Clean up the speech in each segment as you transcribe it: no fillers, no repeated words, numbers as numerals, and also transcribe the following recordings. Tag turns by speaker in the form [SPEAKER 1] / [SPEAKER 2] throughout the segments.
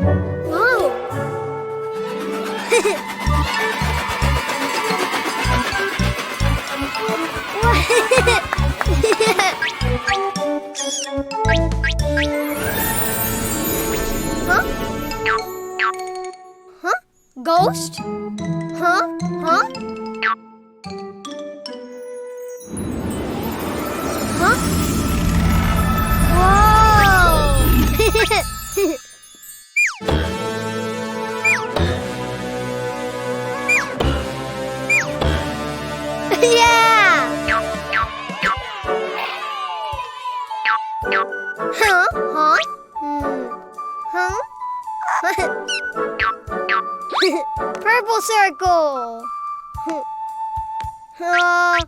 [SPEAKER 1] Oh. Huh? Huh? Ghost? Huh? Huh? Huh? Whoa! Yeah! Huh? Huh? Huh? Purple circle. Huh?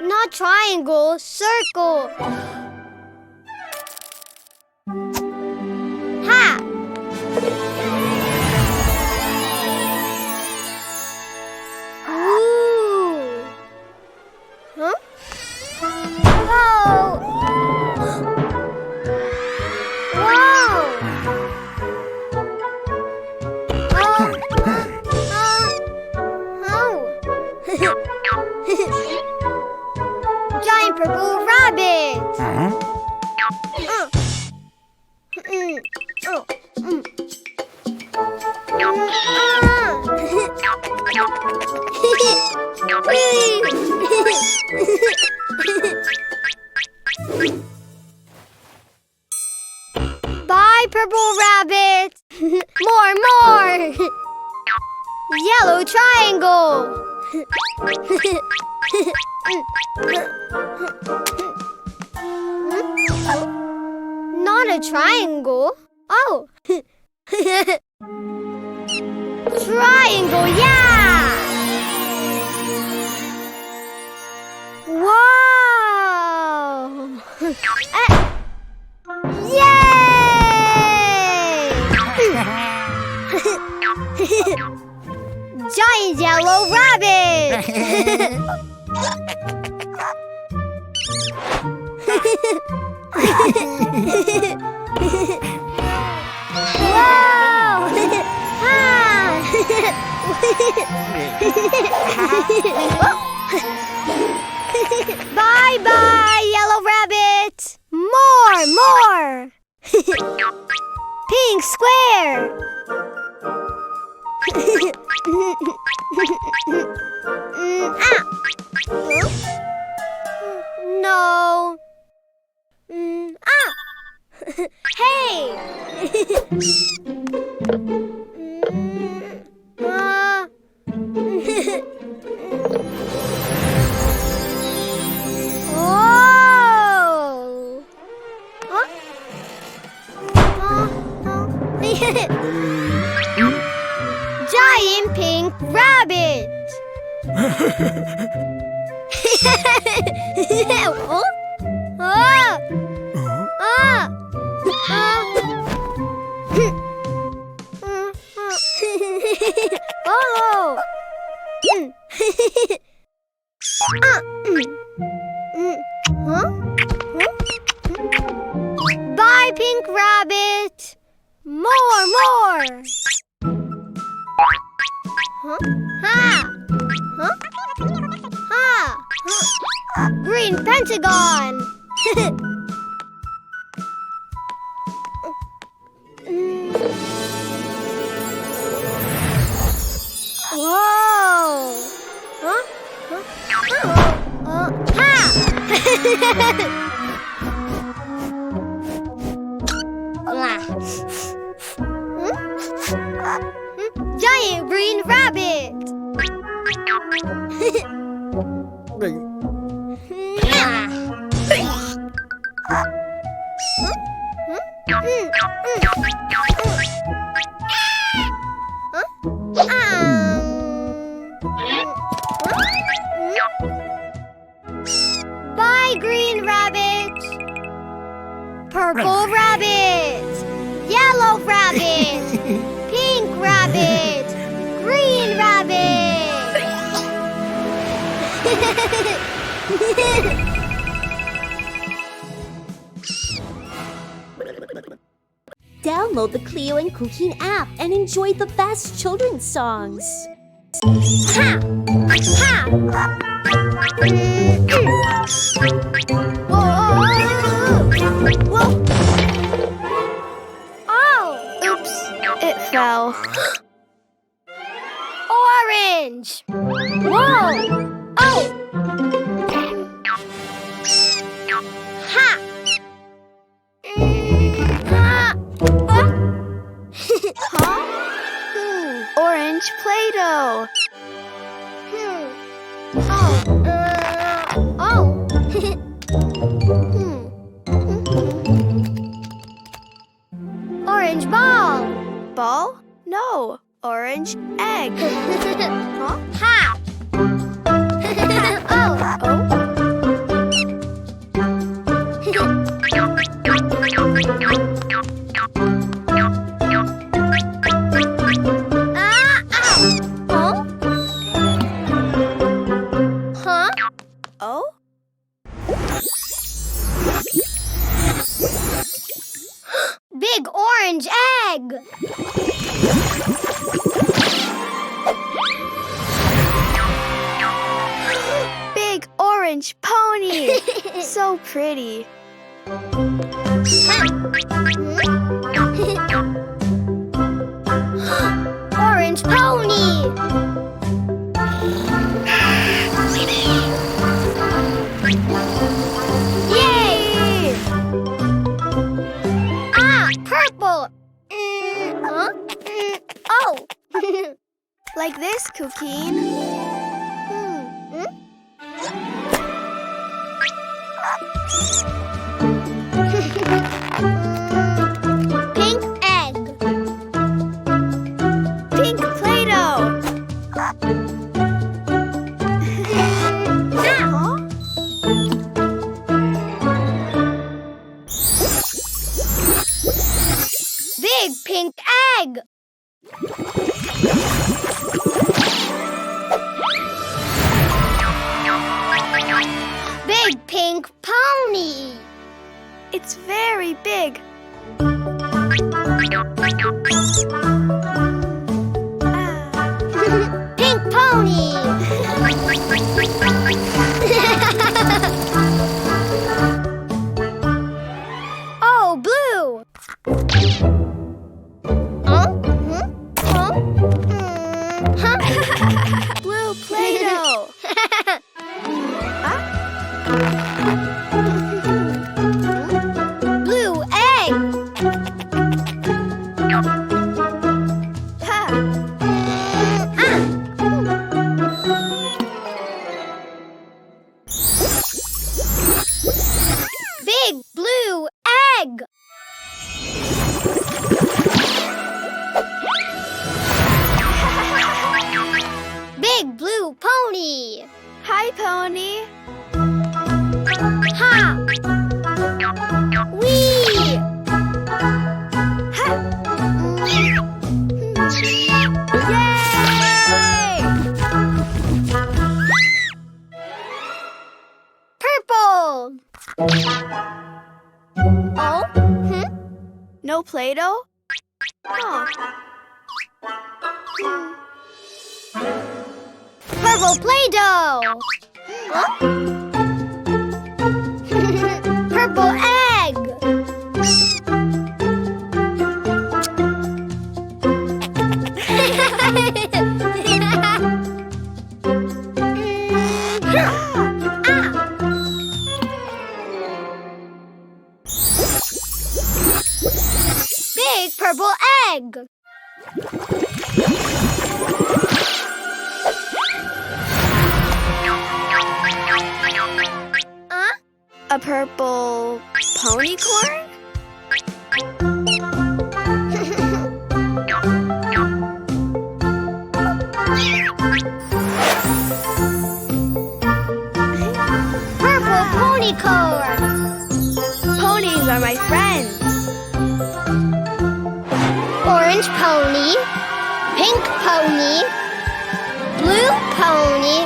[SPEAKER 1] Not triangle, circle. Ha! Ooh. Huh? Whoa! Whoa! Giant purple rabbit. Bye, purple rabbit. More. Yellow triangle. Not a triangle. Oh. Triangle, yeah! Wow! Yay! Giant yellow rabbit! Wow! Bye, yellow rabbit! More! Pink square! No! Hey! Oh! Giant pink rabbit! Oh! Bye, pink rabbit! More! Huh? Ha! Huh? Ha! Huh? Green pentagon! Whoa! Huh? Ha! Giant green rabbit! Bye, green rabbit! Purple rabbit! Yellow rabbit! Pink rabbit! Green rabbit!
[SPEAKER 2] Download the Cleo and Cuquín app and enjoy the best children's songs. Ha! Ha!
[SPEAKER 1] Whoa! Oh!
[SPEAKER 3] Oops, it fell.
[SPEAKER 1] Orange! Whoa! Oh! Ha! Ha!
[SPEAKER 3] Huh? Orange Play-Doh.
[SPEAKER 1] Oh! Oh! Orange ball!
[SPEAKER 3] Ball? No, orange egg.
[SPEAKER 1] Huh? Ha! Oh!
[SPEAKER 3] Oh,
[SPEAKER 1] Ah! Ow! Huh? Huh?
[SPEAKER 3] oh?
[SPEAKER 1] Big orange egg!
[SPEAKER 3] Big orange pony. So pretty.
[SPEAKER 1] Orange pony! Yay! Ah, purple! Huh? Oh!
[SPEAKER 3] Like this, Cuquin.
[SPEAKER 1] Pink egg!
[SPEAKER 3] Pink Play-Doh.
[SPEAKER 1] Ah! Big pink egg! Big pink pony!
[SPEAKER 3] It's very big.
[SPEAKER 1] Pink pony! Oh, blue! Huh? Huh? Huh?
[SPEAKER 3] Blue Play-Doh.
[SPEAKER 1] Blue egg!
[SPEAKER 3] Ha.
[SPEAKER 1] Big blue egg! Big blue pony!
[SPEAKER 3] Hi, pony.
[SPEAKER 1] Ha! Wee!
[SPEAKER 3] Ha. Yay!
[SPEAKER 1] Purple! Oh?
[SPEAKER 3] No Play-Doh? Huh.
[SPEAKER 1] Purple Play-Doh! Huh? Purple egg! Big purple egg!
[SPEAKER 3] A purple pony corn?
[SPEAKER 1] Purple pony corn!
[SPEAKER 3] Ponies are my friends.
[SPEAKER 1] Orange pony, pink pony, blue pony,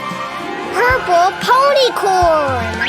[SPEAKER 1] Purple ponycorn.